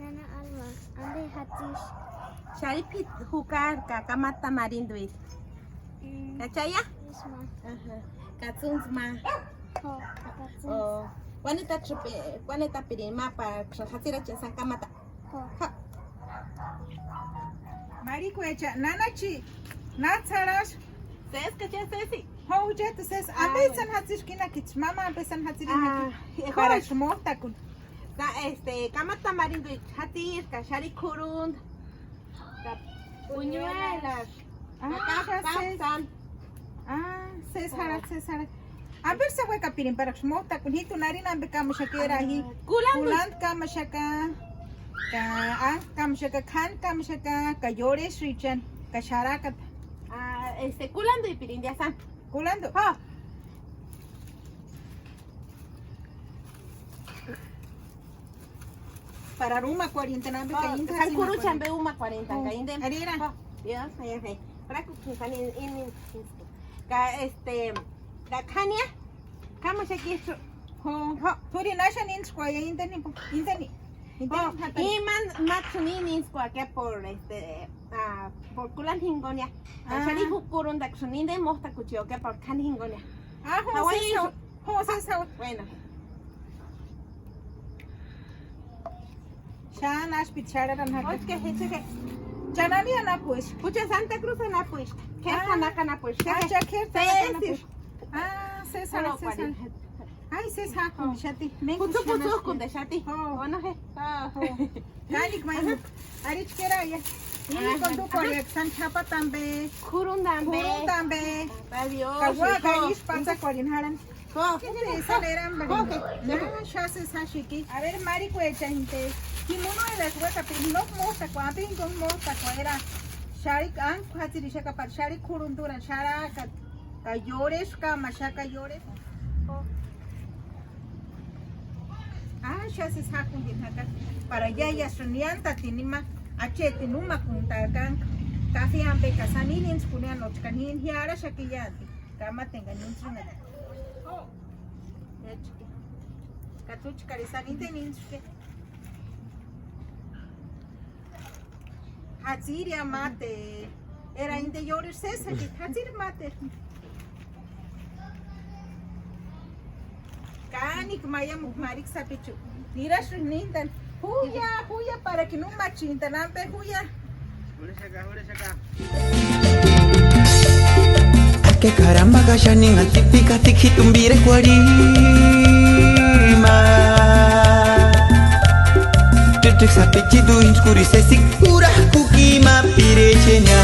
Nana Alma. Ande Hatish. Sharipit hukar kakamata marinduit. Kachaya? Isma. Katsunsma. Ho. Katsu. Oh. Wanita pirima para hatira chensan kamata. Ho. Marico echa nanachi. Natsaras. ¿Sabes qué es ese? Ho jet says abesan hatsish kina kich mama abesan hatsirin para shmota kun. Kamata marinduit hatir kashari kurund. Puñuelas. Says harat. A ver se hueca pirin para shmota kun hitu narina bekam shakera hi. Kulant kam shaka. Kam shaka khan kam shaka kayore shrichan kasharakat. Culando y pirin ya están. Kulando. Ha. Para Ruma 40 na beka inta. Kalkuru chambe uma 40 kainde. Arira. Ya, ya. Para que están in la kania. Kama shaki Ho. Puri nasha nin square intani. Iman matsunin square que por kulan hingonia. Shari hukurun da kunin de mosta kuchio que por kan hingonia. Ho says how. Bueno. Shanash pichara ran Oye, hat. que heche. Chanani ana pues. Pucha Santa Cruz na pues. Que sana na pues. Acha kerta. Says Solo harat. Ay, says ha kun shati. Putu putu kun de shati. Oh. Ono he. Ganik mai. Arich kera ya. Ini kon tu korek san chapa tambe. Kurun dambe. Kurun tambe. Adiós. Kawa kaish panza korin haran. Ko. Esa eran bari. Shase sashiki. A ver, Mari cuecha gente. Kimono de las huecas, pero no mosta kwa pin con mosta kwa era. Sharik an kwati rishaka par sharik kurundura shara ka yores ka mashaka yores. Shase sakun din haka. Para ya sunianta tinima achete numa kunta kan. Kafi ampe kasaninin skunya nochkanin hiara shakiyati. Kama tenga ninchuna. Katuch karisanin teninske. Haziria mate. Era inde yorir sesa ki hazir mate. Kanik maya mukmarik sapichu. Nirash nindan. Huya para que no machintan ampe huya. Que caramba gashaning antipika tikitumbire kwarima Tutuk sapichi du inskuri se sikura kukima pirechenya